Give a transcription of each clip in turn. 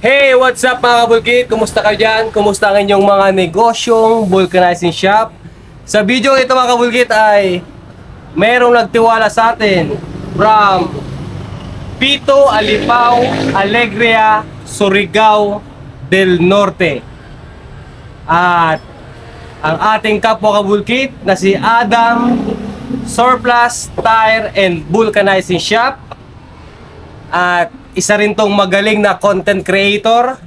Hey, what's up mga kabulkit? Kumusta kayo dyan? Kumusta ang inyong mga negosyong vulcanizing shop? Sa video ito mga kabulkit ay merong nagtiwala sa atin from Pito, Alipaw, Alegria, Surigao del Norte. At ang ating kapwa kabulkit na si Adam Surplus Tire and Vulcanizing Shop. At isa rin tong magaling na content creator,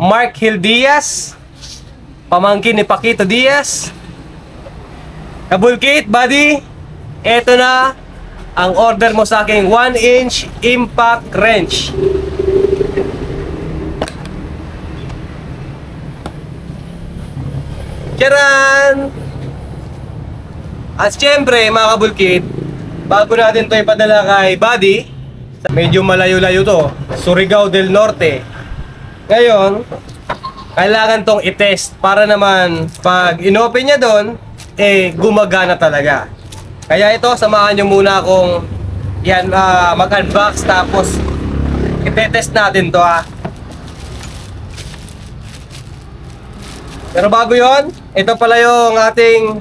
Mark Hill Diaz, pamangkin ni Paquito Diaz. Kabulkit, buddy, eto na ang order mo sa aking 1-inch impact wrench. Tcharan! At syempre mga kabulkit, bago natin ito ipadala kay buddy, medyo malayo-layo to, Surigao del Norte. Ngayon, kailangan tong i-test para naman pag inopen niya doon, gumagana talaga. Kaya ito, samahan nyo muna akong yan, mag-unbox tapos i-test natin to Pero bago yon, ito pala yung ating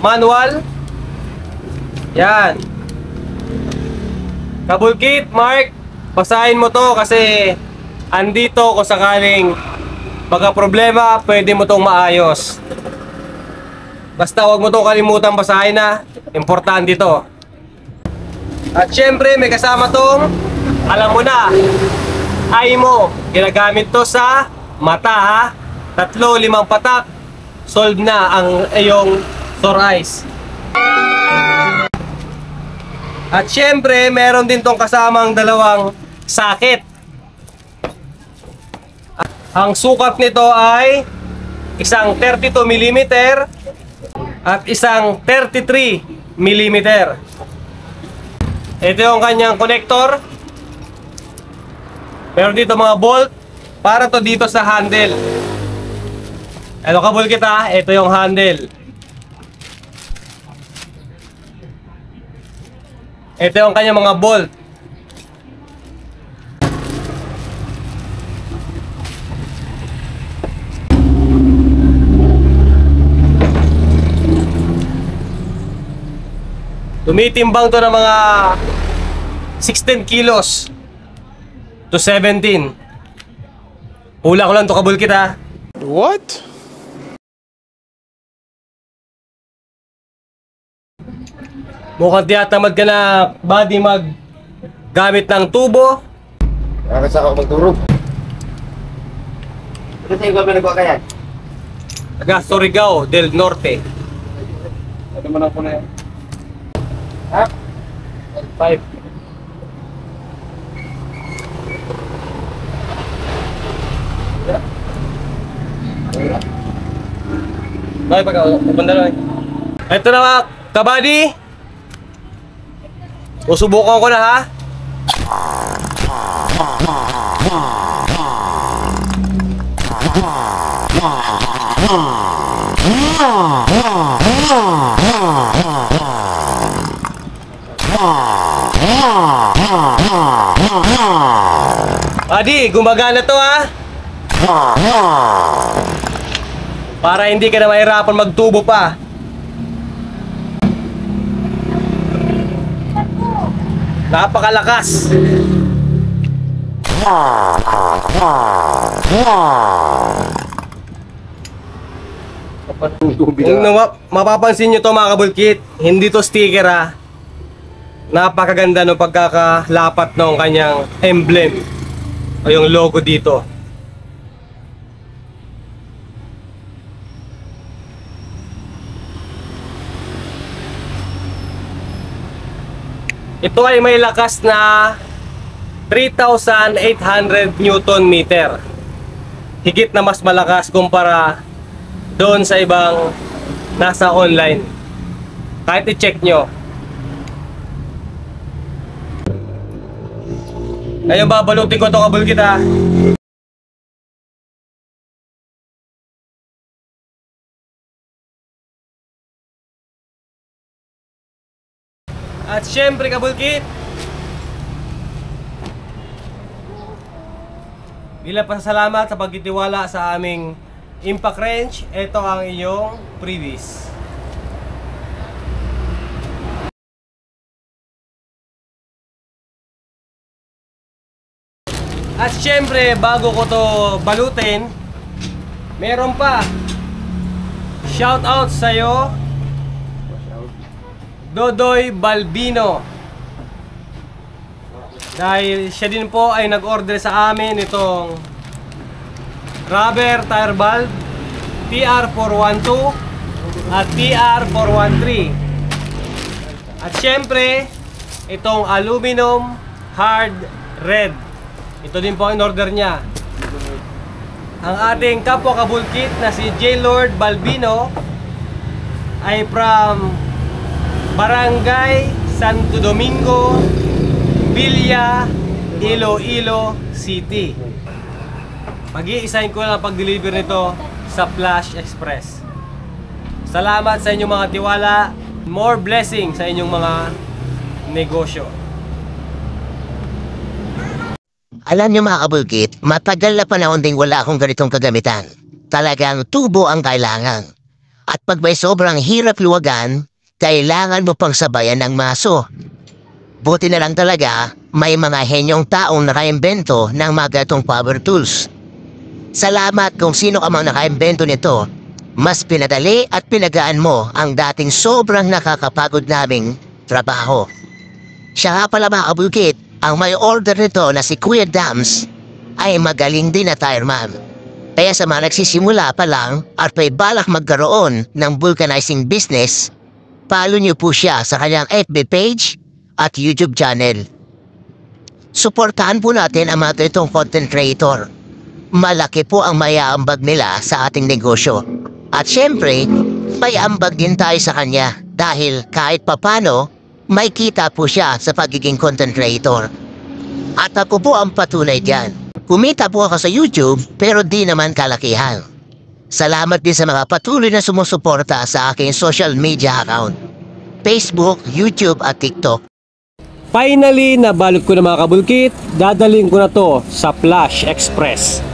manual. Yan. Kabulkit, Mark, basahin mo to kasi andito kung sakaling baka problema, pwede mo tong maayos. Basta wag mo tong kalimutang basahin importante to. At syempre may kasama tong, alam mo na, eye mo. Ginagamit to sa mata 3-5 patak, solve na ang iyong sore eyes. At syempre, meron din tong kasamang dalawang sakit. Ang sukat nito ay isang 32mm at isang 33mm. Ito yung kanyang connector. Meron dito mga bolt para to dito sa handle. Ito kabulkit ito yung handle. Ito yung kanyang mga bolt. Tumitimbang to ng mga 16 kilos to 17. Hula ko lang to kabulkit What? Mukhang tiyatamad ka na, buddy, gamit ng tubo. Nakakasa ako magturog. Ano sa'yo ba nagawa ka yan? Taga Surigao del Norte. Ano man ako na yan? Ha? 5. Ay, pagkabanda lang. Ito na mga kabady. Susubukan ko na Adi, gumagana to para hindi ka na mahirapan magtubo pa. Napakalakas. Mapapansin nyo to mga kabulkit, hindi to sticker Napakaganda ng pagkakalapat ng kanyang emblem o yung logo dito. Ito ay may lakas na 3,800 Newton meter. Higit na mas malakas kumpara doon sa ibang nasa online. Kahit i-check nyo. Ngayon babalutin ko itong kabulkit At syempre kabulkit, Bilang pasasalamat sa pagtitiwala sa aming impact wrench, ito ang iyong freebies. At syempre, bago ko to balutin, meron pa. Shout out sa'yo, Dodoy Balbino. Dahil siya din po ay nag-order sa amin itong rubber tire valve TR412 at TR413. At syempre, itong aluminum hard red. Ito din po ang order niya. Ang ating kapwa kabulkit na si J. Lord Balbino ay from Barangay Santo Domingo, Villa, Iloilo City. Pag-iisahin ko lang pag-deliver nito sa Flash Express. Salamat sa inyong mga tiwala. More blessing sa inyong mga negosyo. Alam niyo mga kabulkit, matagal na panahon ding wala akong ganitong kagamitan. Talagang tubo ang kailangan. At pag may sobrang hirap luwagan, kailangan mo pang sabayan ng maso. Buti na lang talaga, may mga henyong taong nakaimbento ng mga gatong power tools. Salamat kung sino ka mang nakaimbento nito. Mas pinadali at pinagaan mo ang dating sobrang nakakapagod naming trabaho. Siya nga pala mga kabulkit, ang may order nito na si Kuya Dams ay magaling din na tireman. Kaya sa mga nagsisimula pa lang at may balak magkaroon ng vulcanizing business, follow niyo po siya sa kanyang FB page at YouTube channel. Suportahan po natin ang mga ganitong content creator. Malaki po ang maiaambag nila sa ating negosyo. At syempre, may ambag din tayo sa kanya dahil kahit papano, may kita po siya sa pagiging content creator. At ako po ang patunay diyan. Kumita po ako sa YouTube pero di naman kalakihan. Salamat din sa mga patuloy na sumusuporta sa aking social media account. Facebook, YouTube at TikTok. Finally, nabalot ko na mga kabulkit. Dadalhin ko na to sa Flash Express.